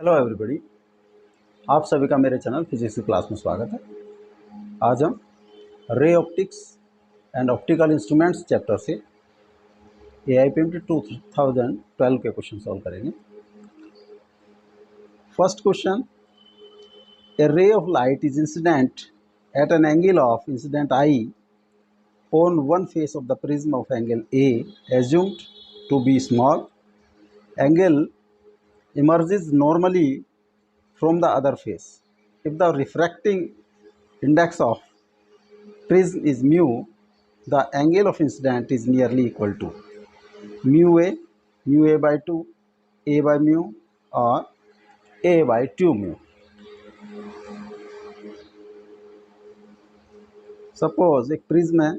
Hello everybody, आप सभी का मेरे चैनल फिजिक्स की क्लास में स्वागत है। आज हम ray optics and optical instruments chapter से AIPMT 2012 के क्वेश्चन सॉल्व करेंगे। First question, A ray of light is incident at an angle of incident I on one face of the prism of angle A assumed to be small. Angle emerges normally from the other face. If the refracting index of prism is mu, the angle of incident is nearly equal to mu A by 2, A by mu, or A by 2 mu. Suppose एक prism है,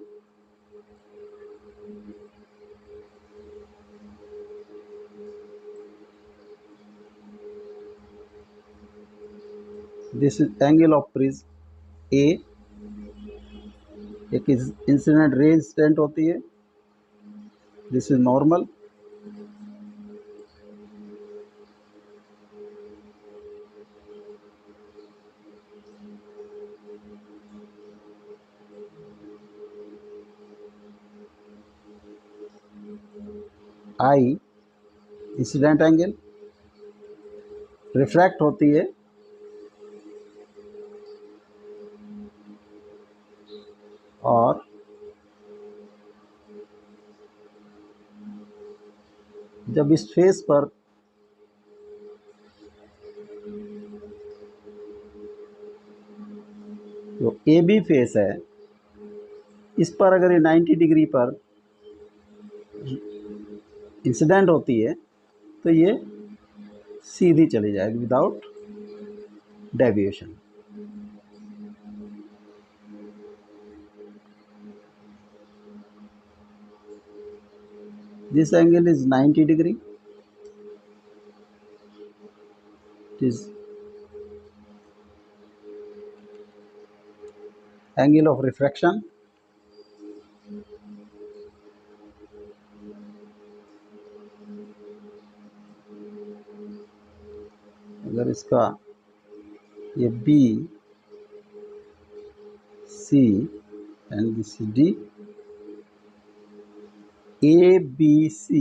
this is angle of prism ए, एक incident ray incident होती है, this is normal, I incident angle, refract होती है, और जब इस फेस पर जो ए बी फेस है, इस पर अगर ये 90 डिग्री पर इंसिडेंट होती है तो ये सीधी चली जाएगी without deviation. This angle is 90 degree. It is angle of refraction. अगर इसका ये B, C and this is D, ABC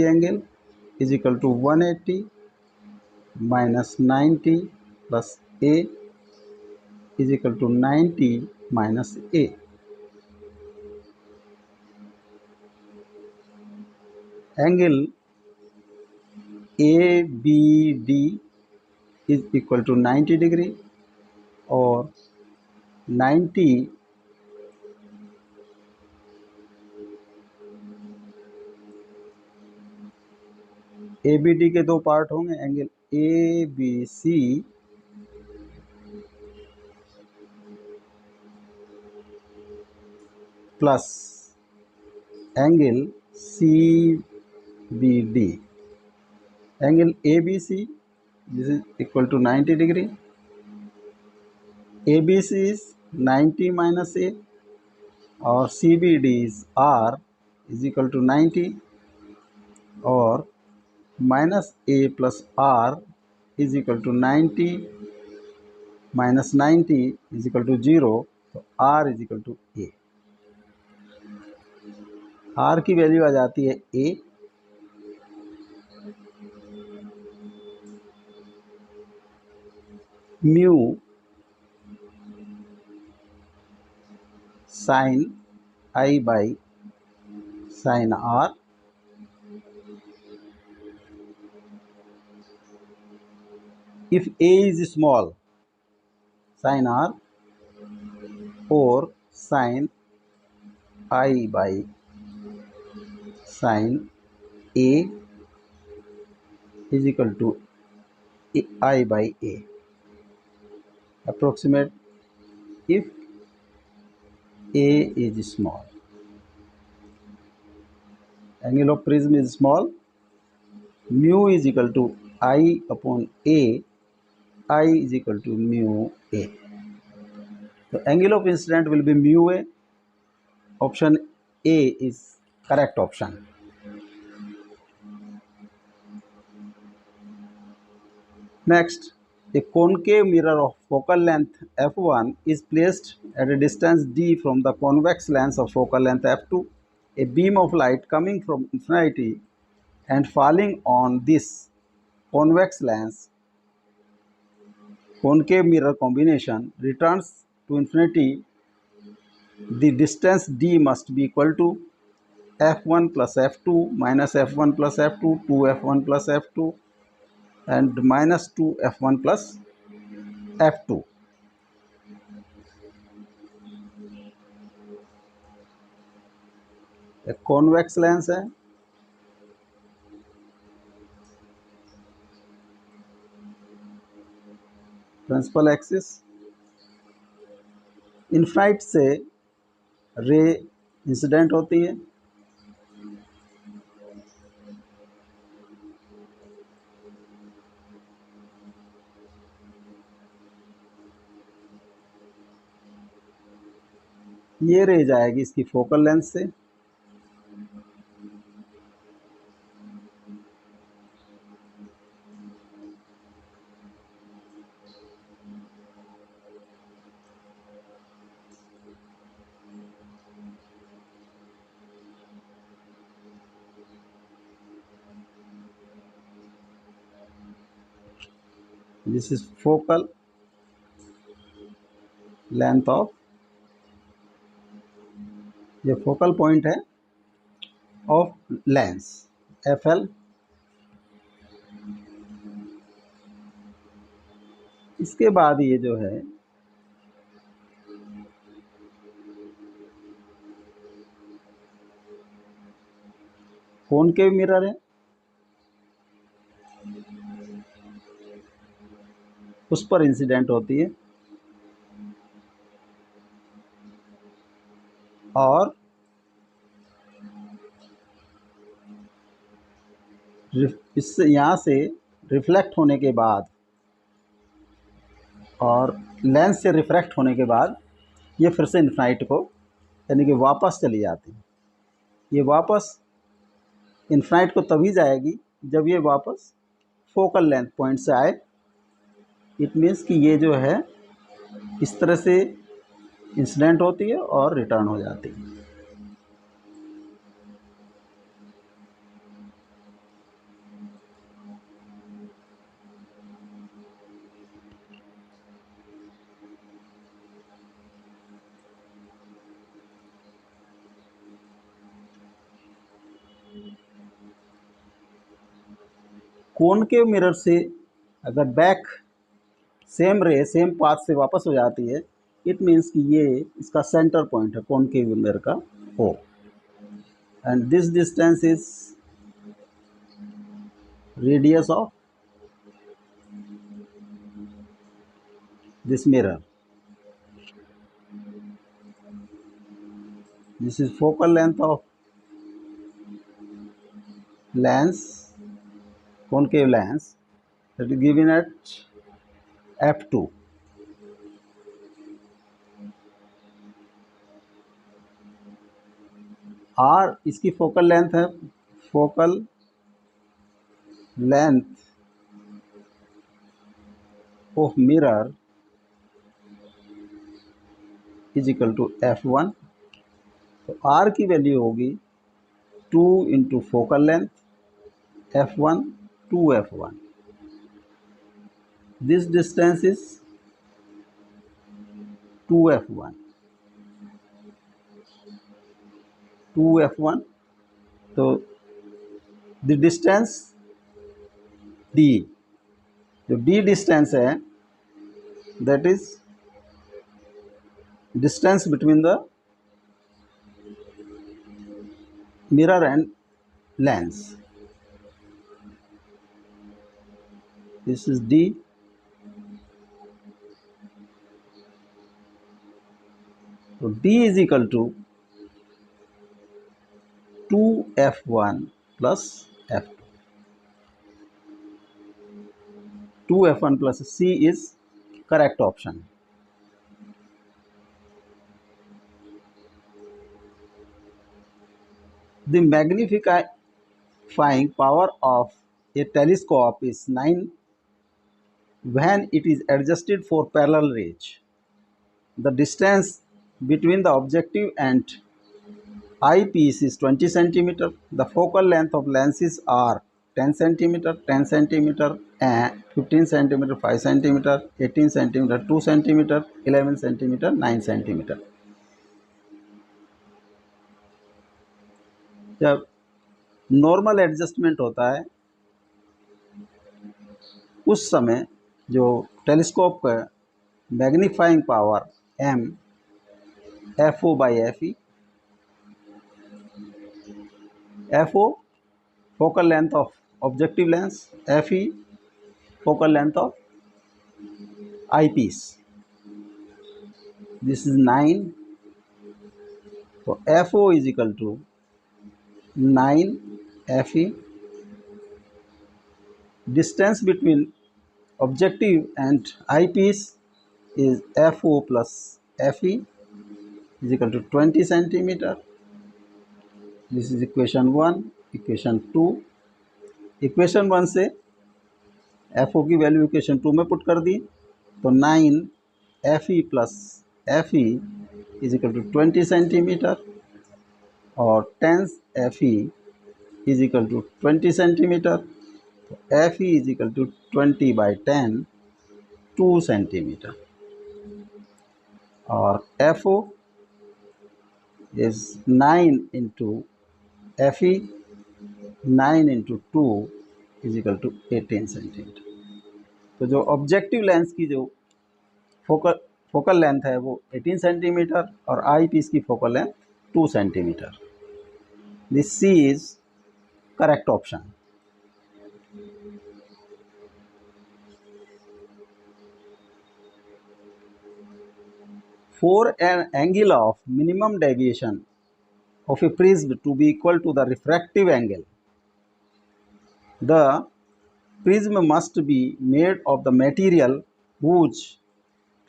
angle is equal to 180 minus 90 plus A is equal to 90 minus A. Angle ABD is equal to 90 degree और 90 ABD के दो part होंगे, angle ABC plus angle CBD. Angle ABC this is equal to 90 degree, ABC is 90 minus A और CBD is R is equal to 90 और minus A plus R is equal to 90 minus 90 is equal to 0, तो R is equal to A. R की value आ जाती है A, mu sine I by sine R, if A is small, sin R, or sin I by sin A is equal to I by A. Approximate if A is small. Angle of prism is small, mu is equal to I upon A, I is equal to mu A. So angle of incident will be mu A. Option A is correct option. Next, a concave mirror of focal length f1 is placed at a distance d from the convex lens of focal length f2. A beam of light coming from infinity and falling on this convex lens concave mirror combination returns to infinity. The distance d must be equal to f1 plus f2 minus f1 plus f2, 2f1 plus f2 and minus 2f1 plus f2. एक convex lens है, principal axis, इनफाइट से ray incident होती है, ये रे जाएगी इसकी focal length से, this is focal length of, ये फोकल पॉइंट है ऑफ लेंस एफ एल। इसके बाद ये जो है कॉनकेव मिरर है, उस पर इंसिडेंट होती है और इससे यहाँ से रिफ्लेक्ट होने के बाद और लेंस से रिफ्रैक्ट होने के बाद ये फिर से इन्फाइट को यानी कि वापस चली जाती है। ये वापस इन्फाइट को तभी जाएगी जब ये वापस फोकल लेंथ पॉइंट से आए। इट मीन्स कि ये जो है इस तरह से इंसिडेंट होती है और रिटर्न हो जाती है। कॉनकेव मिरर से अगर बैक सेम रे सेम पाथ से वापस हो जाती है, इट मीन्स कि ये इसका सेंटर पॉइंट है कॉनकेव मिरर का O, and this distance is radius of this mirror. This is focal length of lens, concave lens that is given at f2. r इसकी फोकल लेंथ है, focal length of mirror is equal to f1। तो r की वैल्यू होगी 2 into focal length f1 2f1। This distance is 2f1, 2f1। तो the distance d, जो d distance है that is distance between the mirror and lens. This is d, so d is equal to 2f1 plus f2. 2f1 plus c is correct option. The magnifying power of a telescope is 9 when it is adjusted for parallel rays. The distance between the objective and eyepiece is 20 centimeter. The focal length of lenses are 10 centimeter, 10 centimeter, and 15 centimeter, 5 centimeter, 18 centimeter, 2 centimeter, 11 centimeter, 9 centimeter. जब normal adjustment होता है उस समय जो telescope का magnifying power m FO/FE, FO focal length of objective lens, FE focal length of eyepiece. This is 9. So FO is equal to 9 FE. Distance between objective and eyepiece is FO plus FE is equal to 20 centimeter. This is equation 1. Equation 2. Equation 1 से FO की value equation 2 में put कर दी तो 9 FE plus FE is equal to 20 centimetre और 10 FE is equal to 20 centimetre. तो FE is equal to 20/10 2 centimetre और FO is 9 into FE 9 into 2 is equal to 18 centimetre. तो जो ऑब्जेक्टिव लेंस की जो फोकल लेंथ है वो 18 सेंटीमीटर और आई पीस की focal length 2 centimetre. This C is correct option. For an angle of minimum deviation of a prism to be equal to the refractive angle, the prism must be made of the material whose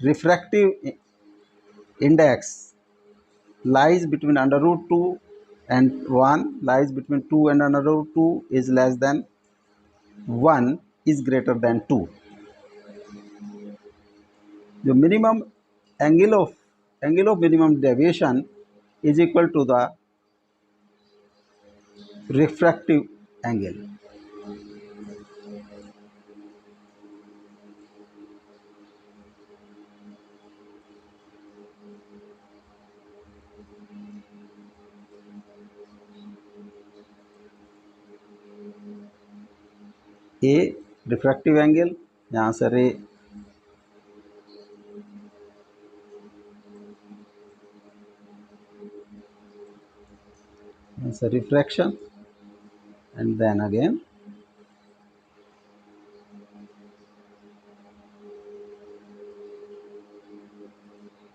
refractive index lies between under root 2 and 1, lies between 2 and under root 2 is less than 1 is greater than 2. The minimum angle of minimum deviation is equal to the refractive angle. A refractive angle, यहाँ से रे it's a refraction and then again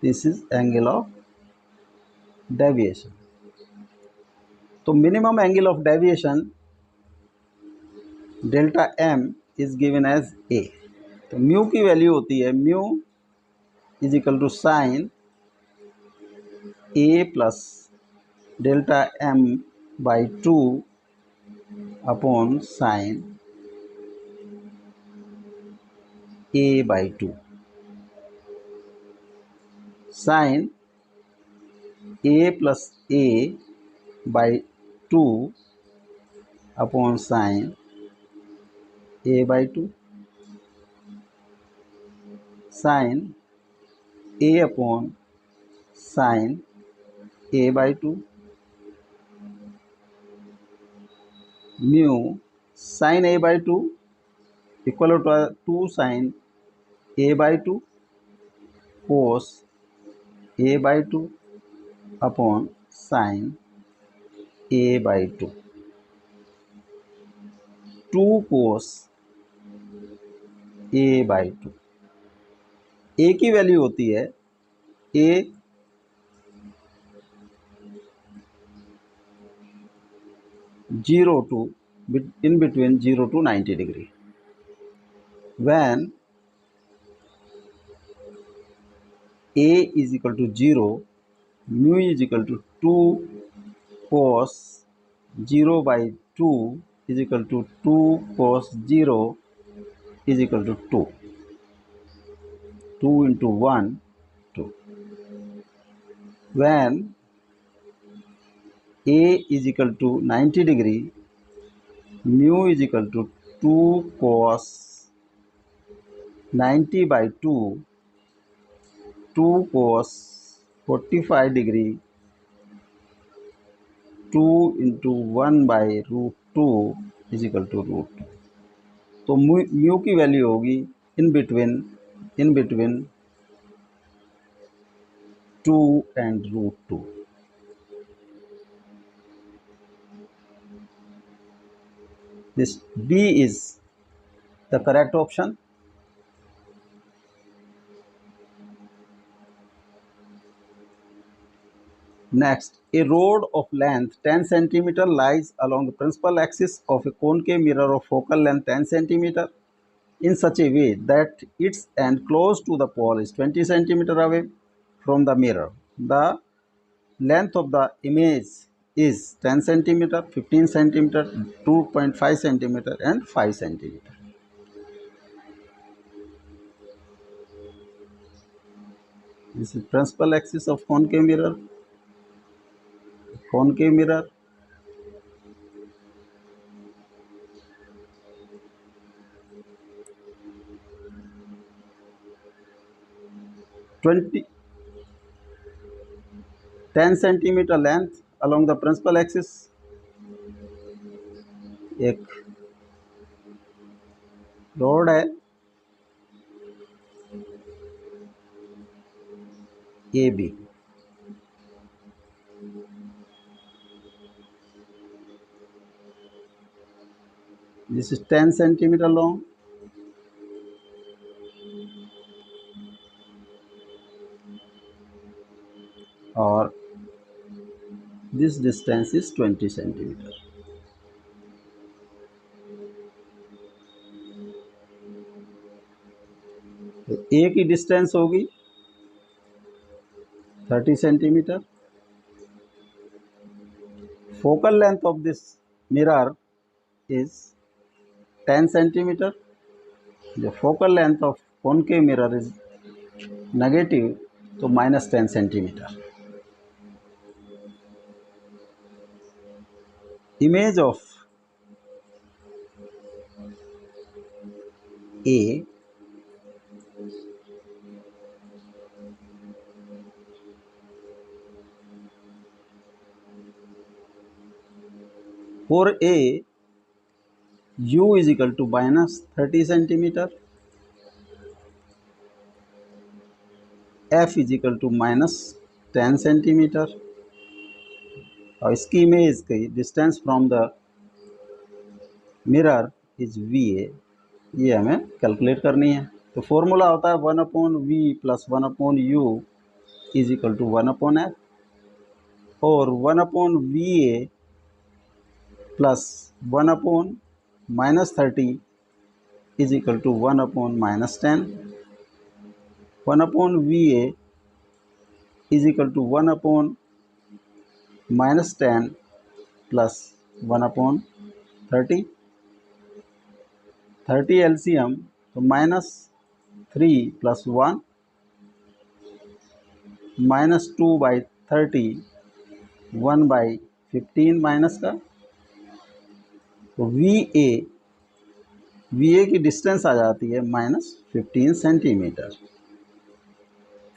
this is angle of deviation. तो minimum angle of deviation delta m is given as a. तो mu की value होती है mu is equal to sine a plus delta m by 2 upon sine a by 2. Sine a plus a by 2 upon sine a by 2. Sine a upon sine a by 2. Mu sine a by 2 equal to sine a by 2 cos a by 2 upon sine a by 2. 2 cos a by 2. a की value होती है a zero to in between 0 to 90 degree. When a is equal to 0, mu is equal to 2 cos 0 by 2 is equal to 2 cos 0 is equal to 2. 2 into 1, 2. When A is equal to 90 degree, mu is equal to 2 cos 90 by 2, 2 cos 45 degree, 2 into 1 by root 2 is equal to root 2. तो mu की वैल्यू होगी in between 2 and root 2. This B is the correct option. Next, a rod of length 10 cm lies along the principal axis of a concave mirror of focal length 10 cm in such a way that its end close to the pole is 20 cm away from the mirror. The length of the image is 10 cm, 15 cm, 2.5 cm and 5 cm. This is principal axis of concave mirror. Concave mirror. Twenty 10 cm length along the principal axis. एक road है A B, this is 10 cm long, और this distance is 20 cm. तो ए की distance होगी 30 cm. Focal length of this mirror is 10 cm. The focal length of concave mirror is negative, तो minus 10 cm. Image of A for A, U is equal to minus 30 cm, F is equal to minus 10 cm, और इसकी image की distance from the mirror is V A, ये हमें calculate करनी है. तो formula होता है 1/v plus 1/u is equal to 1/f, और 1/va plus 1/-30 is equal to 1/-10. 1/va is equal to 1/-10 plus 1/30. 30 LCM, तो -3 प्लस 1 -2/30, 1/15 माइनस का. तो वी ए की डिस्टेंस आ जाती है -15 सेंटीमीटर.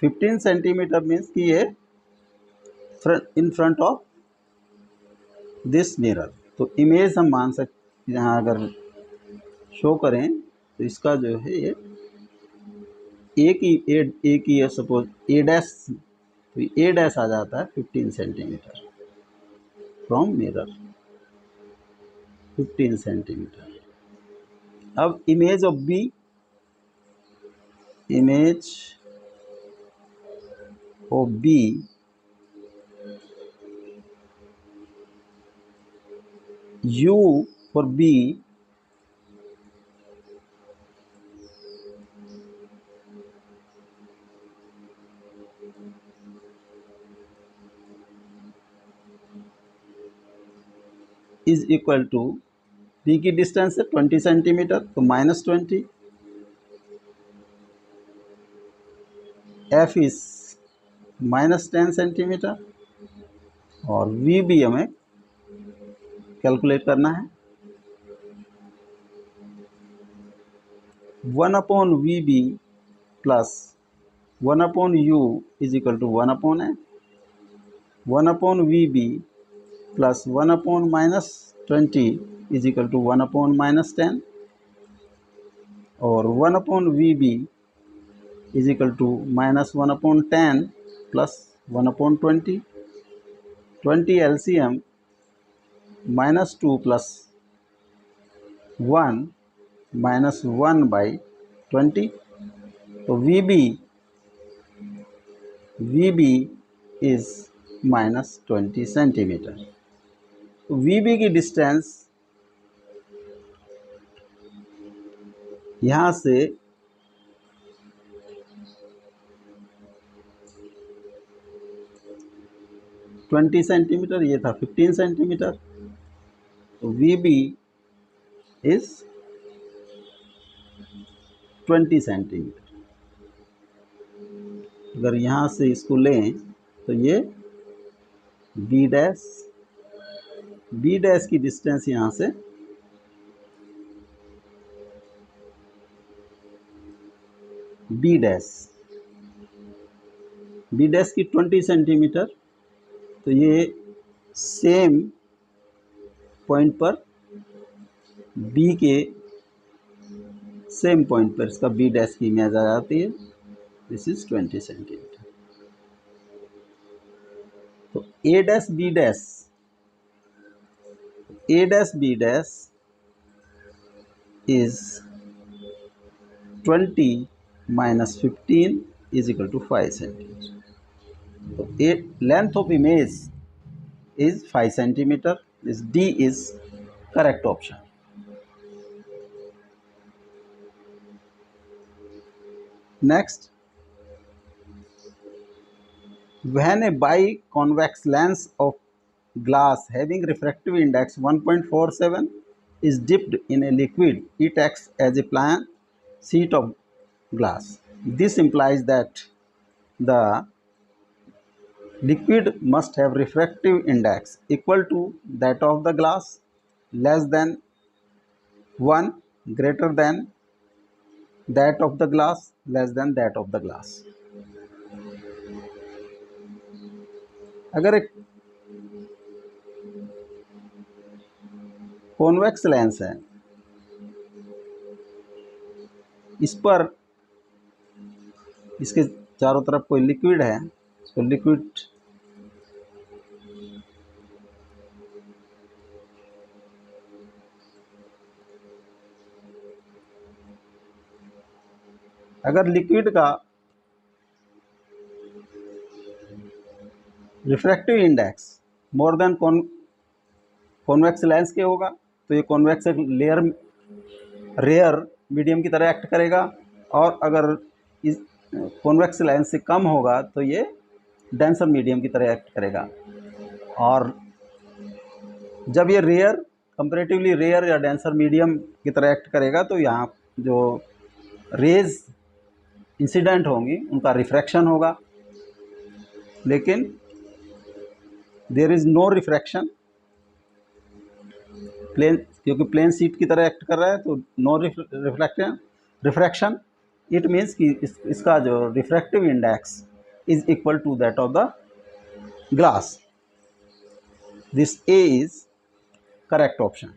15 सेंटीमीटर मीन्स कि ये in front of this mirror. तो इमेज हम मान सकते, यहाँ अगर शो करें तो इसका जो है ये ए की है, सपोज ए डैश, तो ए डैश आ जाता है 15 सेंटीमीटर फ्रॉम मिरर, 15 सेंटीमीटर. अब image of B, image of B U for B is equal to, B की डिस्टेंस है 20 सेंटीमीटर, तो -20 एफ इज -10 सेंटीमीटर और वी बी हमें कैलकुलेट करना है। 1/VB plus 1/U is equal to 1/N, 1/VB plus 1/-20 is equal to 1/-10 और 1/VB is equal to -1/10 plus 1/20, 20 LCM -2 plus 1 -1/20। तो VB is -20 centimetre. तो VB की डिस्टेंस यहाँ से ट्वेंटी सेंटीमीटर, ये था 15 सेंटीमीटर। तो VB इज 20 सेंटीमीटर। अगर यहाँ से इसको लें तो ये B डैश की डिस्टेंस यहाँ से B डैश की 20 सेंटीमीटर। तो ये सेम पॉइंट पर B के सेम पॉइंट पर इसका B डैश की इमेज आ जाती है। This is 20 centimetre. तो A dash B dash is 20 - 15 is equal to 5 centimetre. तो length of image is 5 centimeter. This D is correct option. Next, when a biconvex lens of glass having refractive index 1.47 is dipped in a liquid, it acts as a plain sheet of glass. This implies that the liquid must have refractive index equal to that of the glass, less than 1, greater than that of the glass, less than that of the glass. अगर एक convex lens है, इस पर इसके चारों तरफ कोई liquid है, इसको लिक्विड अगर लिक्विड का refractive index more than convex lens के होगा तो ये कॉन्वेक्स रेयर मीडियम की तरह एक्ट करेगा, और अगर इस कॉन्वेक्स लेंस से कम होगा तो ये डेंसर मीडियम की तरह एक्ट करेगा। और जब ये रेयर, कंपैरेटिवली रेयर या डेंसर मीडियम की तरह एक्ट करेगा तो यहाँ जो रेज इंसिडेंट होंगी उनका रिफ्रैक्शन होगा, लेकिन there is no refraction plane, क्योंकि प्लेन शीट की तरह एक्ट कर रहा है तो नो रिफ्रैक्शन। इट मीन्स कि इसका जो refractive index is equal to that of the glass. This A is correct option.